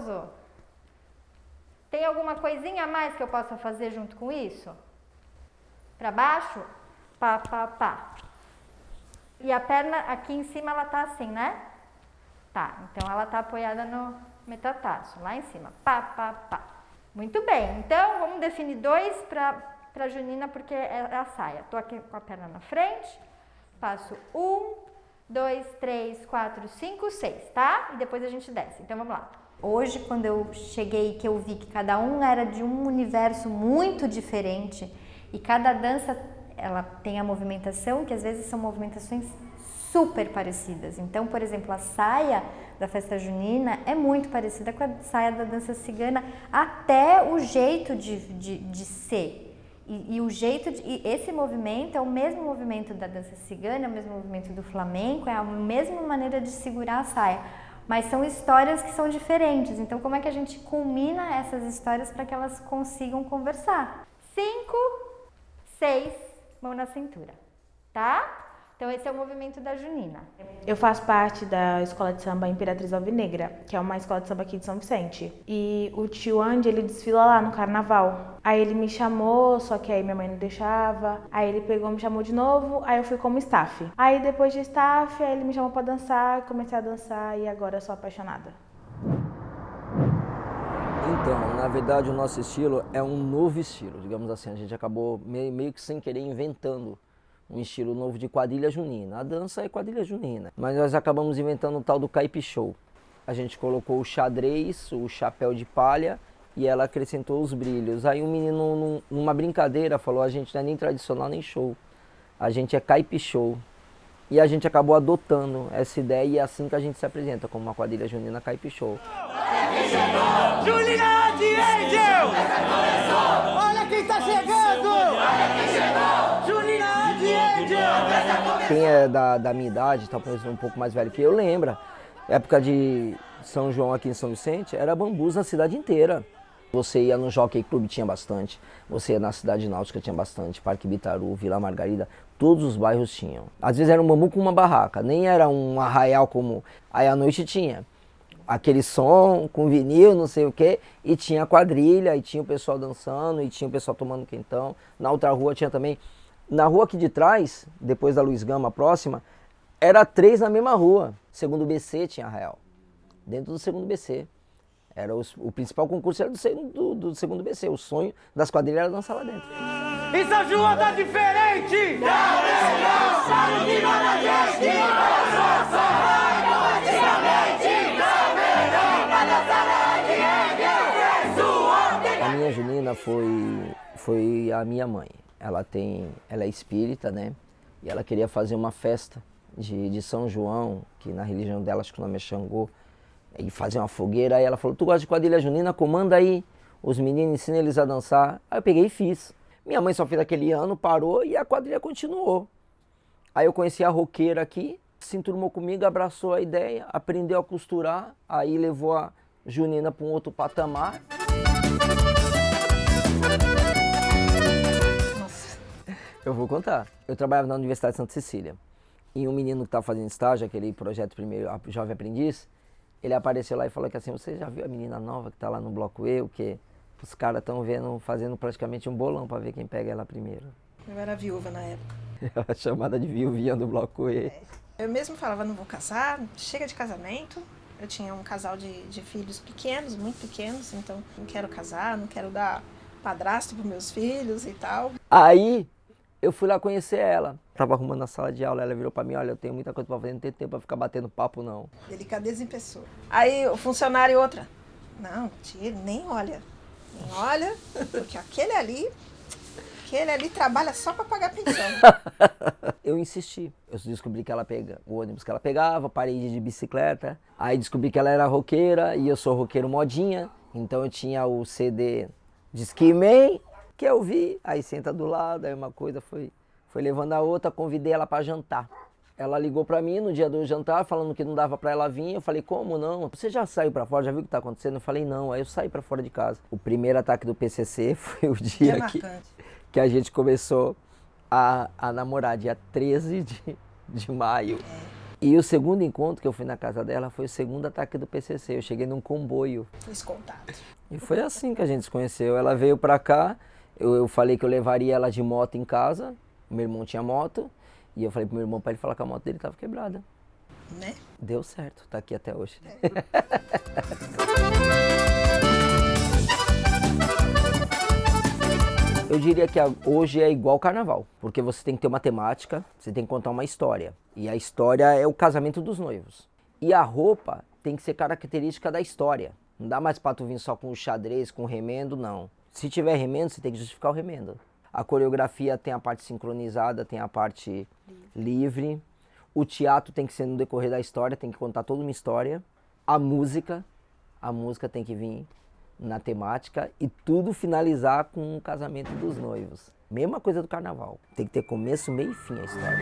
gostoso? Tem alguma coisinha a mais que eu possa fazer junto com isso? Para baixo? Pá, pá, pá. E a perna aqui em cima ela tá assim, né? Tá, então ela tá apoiada no metatarso, lá em cima. Pá, pá, pá. Muito bem, então vamos definir 2 para Junina, porque é a saia. Tô aqui com a perna na frente, passo 1, 2, 3, 4, 5, 6, tá? E depois a gente desce, então vamos lá. Hoje, quando eu cheguei, que eu vi que cada um era de um universo muito diferente e cada dança, ela tem a movimentação, que às vezes são movimentações super parecidas. Então, por exemplo, a saia da festa junina é muito parecida com a saia da dança cigana, até o jeito de ser. E o jeito e esse movimento é o mesmo movimento da dança cigana, é o mesmo movimento do flamenco, é a mesma maneira de segurar a saia. Mas são histórias que são diferentes. Então, como é que a gente culmina essas histórias para que elas consigam conversar? 5, 6, mão na cintura, tá? Então, esse é o movimento da junina. Eu faço parte da escola de samba Imperatriz Alvinegra, que é uma escola de samba aqui de São Vicente. E o tio Andy, ele desfila lá no carnaval. Aí ele me chamou, só que aí minha mãe não deixava. Aí ele pegou, me chamou de novo, aí eu fui como staff. Aí depois de staff, aí ele me chamou pra dançar, comecei a dançar e agora eu sou apaixonada. Então, na verdade, o nosso estilo é um novo estilo, digamos assim. A gente acabou meio que sem querer inventando um estilo novo de quadrilha junina. A dança é quadrilha junina, mas nós acabamos inventando o tal do caipi show. A gente colocou o xadrez, o chapéu de palha e ela acrescentou os brilhos. Aí um menino, numa brincadeira, falou: a gente não é nem tradicional nem show, a gente é caipi show. E a gente acabou adotando essa ideia e é assim que a gente se apresenta, como uma quadrilha junina caipi show. Junina de Angel! Olha quem tá chegando! Olha quem chegou! Junina de Angel! Quem é da minha idade, talvez um pouco mais velho que eu, lembra. Época de São João aqui em São Vicente, era bambus na cidade inteira. Você ia no Jockey Club, tinha bastante. Você ia na Cidade Náutica, tinha bastante. Parque Bitaru, Vila Margarida, todos os bairros tinham. Às vezes era um bambu com uma barraca, nem era um arraial como... Aí à noite tinha aquele som com vinil, não sei o quê, e tinha quadrilha, e tinha o pessoal dançando, e tinha o pessoal tomando quentão. Na outra rua tinha também... Na rua aqui de trás, depois da Luiz Gama, próxima, era 3 na mesma rua. Segundo BC tinha arraial. Dentro do segundo BC. Era o principal concurso era do segundo BC. O sonho das quadrilhas era dançar lá dentro. E São João tá diferente! Sabe que manda a gente! A minha junina foi a minha mãe. Ela é espírita, né? E ela queria fazer uma festa de São João, que na religião dela, acho que o nome é Xangô, e fazer uma fogueira. Aí ela falou: tu gosta de quadrilha junina? Comanda aí os meninos, ensina eles a dançar. Aí eu peguei e fiz. Minha mãe só fez aquele ano, parou e a quadrilha continuou. Aí eu conheci a roqueira aqui, se enturmou comigo, abraçou a ideia, aprendeu a costurar, aí levou a junina para um outro patamar. Eu vou contar. Eu trabalhava na Universidade de Santa Cecília. E um menino que estava fazendo estágio, aquele projeto primeiro, Jovem Aprendiz, ele apareceu lá e falou que assim: você já viu a menina nova que está lá no Bloco E? O que os caras estão fazendo praticamente um bolão para ver quem pega ela primeiro. Eu era viúva na época. Ela chamada de viuvinha do Bloco E. Eu mesmo falava: não vou casar, chega de casamento. Eu tinha um casal de filhos pequenos, muito pequenos, então não quero casar, não quero dar padrasto para meus filhos e tal. Aí eu fui lá conhecer ela. Tava arrumando a sala de aula, ela virou pra mim: olha, eu tenho muita coisa pra fazer, não tenho tempo pra ficar batendo papo, não. Delicadeza em pessoa. Aí o funcionário e outra: não, tira, nem olha. Nem olha, porque aquele ali trabalha só pra pagar pensão. Eu insisti. Eu descobri que ela pega o ônibus que ela pegava, parei de ir de bicicleta. Aí descobri que ela era roqueira e eu sou roqueiro modinha. Então eu tinha o CD Disque Man, que eu vi, aí senta do lado, aí uma coisa foi levando a outra, convidei ela para jantar. Ela ligou para mim no dia do jantar, falando que não dava para ela vir. Eu falei: como não? Você já saiu para fora, já viu o que tá acontecendo? Eu falei: não. Aí eu saí para fora de casa. O primeiro ataque do PCC foi o dia que a gente começou a namorar, dia 13 de maio. E o segundo encontro que eu fui na casa dela foi o segundo ataque do PCC. Eu cheguei num comboio. Fiz contato. E foi assim que a gente se conheceu. Ela veio pra cá, eu falei que eu levaria ela de moto em casa. Meu irmão tinha moto. E eu falei pro meu irmão pra ele falar que a moto dele tava quebrada. Né? Deu certo, tá aqui até hoje. Eu diria que hoje é igual carnaval, porque você tem que ter uma temática, você tem que contar uma história. E a história é o casamento dos noivos. E a roupa tem que ser característica da história. Não dá mais pra tu vir só com o xadrez, com o remendo, não. Se tiver remendo, você tem que justificar o remendo. A coreografia tem a parte sincronizada, tem a parte livre. O teatro tem que ser no decorrer da história, tem que contar toda uma história. A música tem que vir na temática e tudo finalizar com o casamento dos noivos. Mesma coisa do carnaval. Tem que ter começo, meio e fim a história.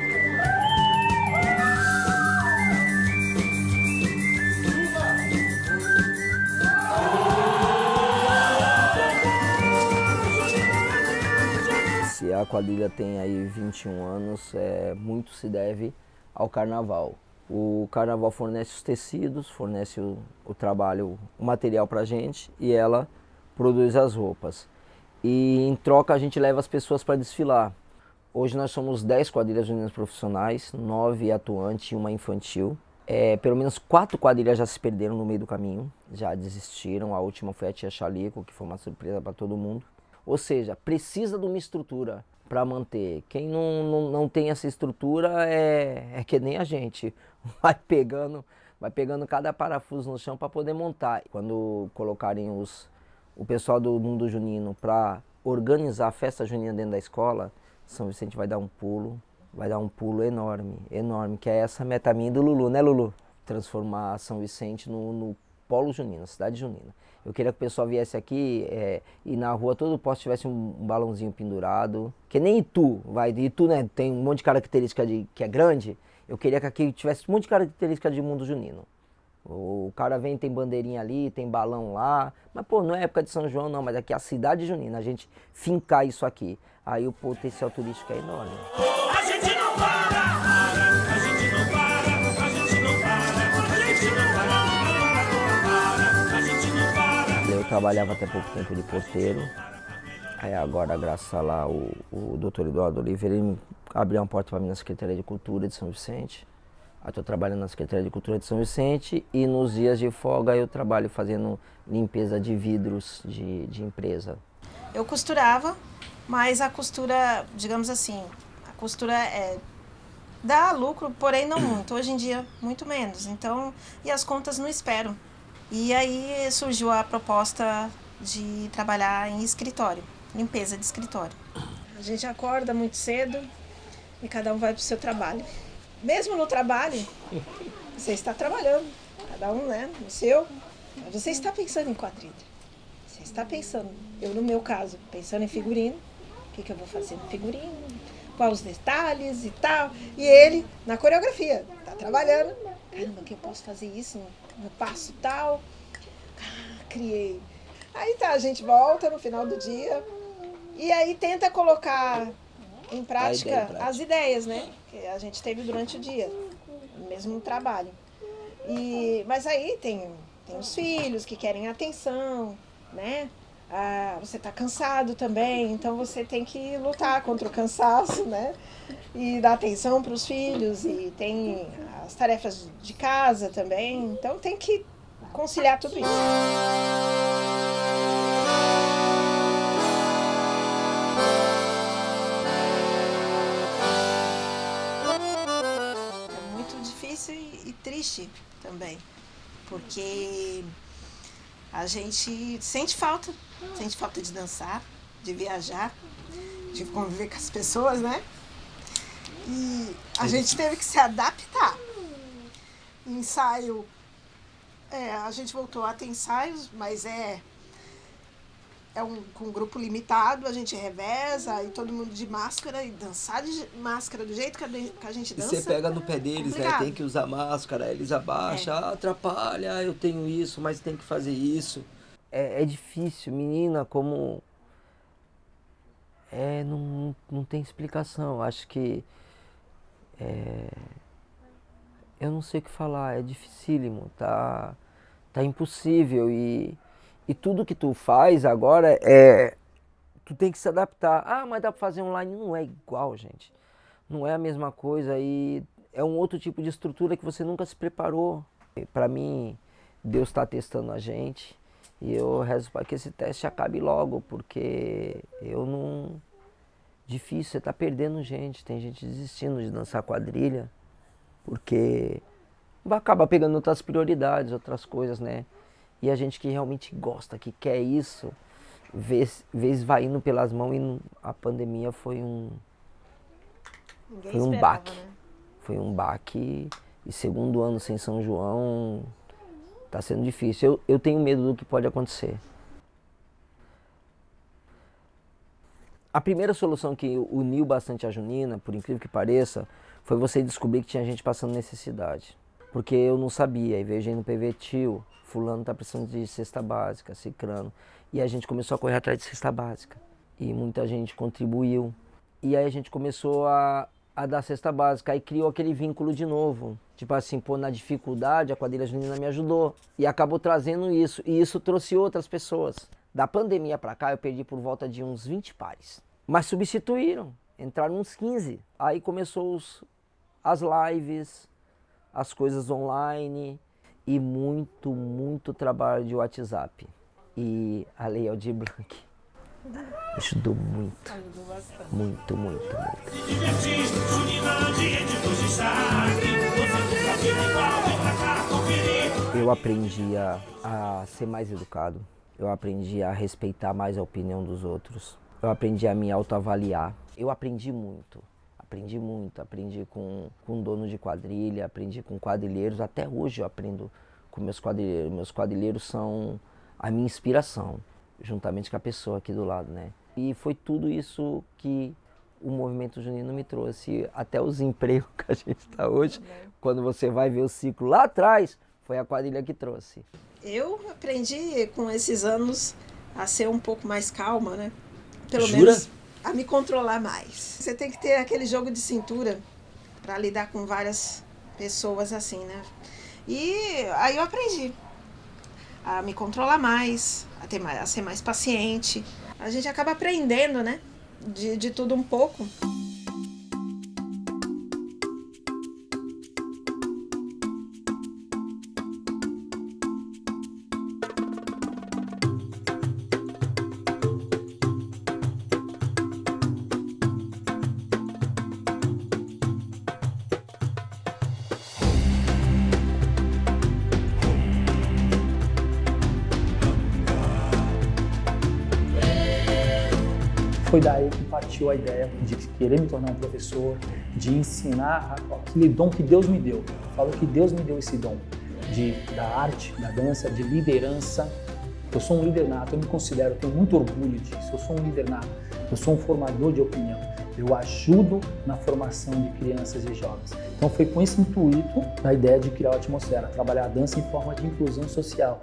Se a quadrilha tem aí 21 anos, muito se deve ao carnaval. O carnaval fornece os tecidos, fornece o trabalho, o material pra gente e ela produz as roupas. E em troca a gente leva as pessoas para desfilar. Hoje nós somos 10 quadrilhas juninas profissionais, 9 atuantes e uma infantil. Pelo menos 4 quadrilhas já se perderam no meio do caminho, já desistiram. A última foi a Tia Chalico, que foi uma surpresa para todo mundo. Ou seja, precisa de uma estrutura para manter. Quem não tem essa estrutura é que nem a gente. Vai pegando cada parafuso no chão para poder montar. Quando colocarem o pessoal do mundo junino para organizar a festa junina dentro da escola, São Vicente vai dar um pulo enorme, enorme, que é essa meta minha do Lulu, né, Lulu? Transformar São Vicente no polo junino, cidade junina. Eu queria que o pessoal viesse aqui e na rua todo posto tivesse um balãozinho pendurado. Que nem Itu, Itu, né, tem um monte de característica que é grande. Eu queria que aqui tivesse um monte de característica de mundo junino. O cara vem, tem bandeirinha ali, tem balão lá. Mas, pô, não é época de São João, não, mas aqui é a cidade junina, a gente fincar isso aqui. Aí o potencial turístico é enorme. A gente não para, a gente não para, a gente não para, a gente não para, a gente não para. Eu trabalhava até pouco tempo de porteiro. Aí agora, graças a lá, o doutor Eduardo Oliveira, ele abriu uma porta para mim na Secretaria de Cultura de São Vicente. Aí estou trabalhando na Secretaria de Cultura de São Vicente e nos dias de folga eu trabalho fazendo limpeza de vidros de empresa. Eu costurava, mas a costura, digamos assim, a costura dá lucro, porém não muito. Hoje em dia, muito menos. Então, e as contas não esperam. E aí surgiu a proposta de trabalhar em escritório, limpeza de escritório. A gente acorda muito cedo e cada um vai para o seu trabalho. Mesmo no trabalho, você está trabalhando, cada um, né, no seu, mas você está pensando em quadrilha. Você está pensando, eu no meu caso, pensando em figurino, o que eu vou fazer no figurino, quais os detalhes e tal. E ele, na coreografia, está trabalhando, caramba, que eu posso fazer isso no passo tal. Criei. Aí tá, a gente volta no final do dia e aí tenta colocar em prática as ideias, né? Que a gente teve durante o dia, mesmo no trabalho. Mas aí tem os filhos que querem atenção, né? Você tá cansado também, então você tem que lutar contra o cansaço, né? E dar atenção para os filhos, e tem as tarefas de casa também, então tem que conciliar tudo isso. E triste também, porque a gente sente falta de dançar, de viajar, de conviver com as pessoas, né? E a gente teve que se adaptar. Ensaio, a gente voltou a ter ensaios, mas com um grupo limitado, a gente reveza e todo mundo de máscara e dançar de máscara do jeito que a gente dança. E você pega no pé deles, complicado. né? Tem que usar máscara, eles abaixam, atrapalha, eu tenho isso, mas tem que fazer isso. É difícil, menina, como... não tem explicação, acho que... eu não sei o que falar, é dificílimo, tá impossível e tudo que tu faz agora tu tem que se adaptar. Ah, mas dá pra fazer online, não é igual, gente. Não é a mesma coisa e é um outro tipo de estrutura que você nunca se preparou. Para mim, Deus está testando a gente e eu rezo para que esse teste acabe logo, porque eu não... Difícil, você tá perdendo gente, tem gente desistindo de dançar quadrilha, porque vai acabar pegando outras prioridades, outras coisas, né? E a gente que realmente gosta, que quer isso, vez vai indo pelas mãos e a pandemia foi um baque. Né? Foi um baque e segundo ano sem São João tá sendo difícil. Eu tenho medo do que pode acontecer. A primeira solução que uniu bastante a Junina, por incrível que pareça, foi você descobrir que tinha gente passando necessidade. Porque eu não sabia, e vejo aí no PV, tio, fulano tá precisando de cesta básica, cicrano. E a gente começou a correr atrás de cesta básica. E muita gente contribuiu. E aí a gente começou a dar cesta básica, aí criou aquele vínculo de novo. Tipo assim, pô, na dificuldade a quadrilha junina me ajudou. E acabou trazendo isso, e isso trouxe outras pessoas. Da pandemia pra cá eu perdi por volta de uns 20 pares. Mas substituíram, entraram uns 15. Aí começou as lives, as coisas online e muito trabalho de WhatsApp. E a Lei Aldir Blanc ajudou muito. Ajudou bastante. Muito. Eu aprendi a ser mais educado. Eu aprendi a respeitar mais a opinião dos outros. Eu aprendi a me autoavaliar. Eu aprendi muito. Aprendi com dono de quadrilha, aprendi com quadrilheiros. Até hoje eu aprendo com meus quadrilheiros. Meus quadrilheiros são a minha inspiração, juntamente com a pessoa aqui do lado, né? E foi tudo isso que o movimento junino me trouxe. Até os empregos que a gente está hoje, quando você vai ver o ciclo lá atrás, foi a quadrilha que trouxe. Eu aprendi com esses anos a ser um pouco mais calma, né? Pelo Jura? menos a me controlar mais. Você tem que ter aquele jogo de cintura para lidar com várias pessoas assim, né? E aí eu aprendi a me controlar mais, a ser mais paciente. A gente acaba aprendendo, né? De tudo um pouco. Foi daí que partiu a ideia de querer me tornar um professor, de ensinar aquele dom que Deus me deu. Eu falo que Deus me deu esse dom da arte, da dança, de liderança. Eu sou um líder nato, eu me considero, tenho muito orgulho disso. Eu sou um líder nato, eu sou um formador de opinião. Eu ajudo na formação de crianças e jovens. Então foi com esse intuito a ideia de criar a Atmosfera, trabalhar a dança em forma de inclusão social.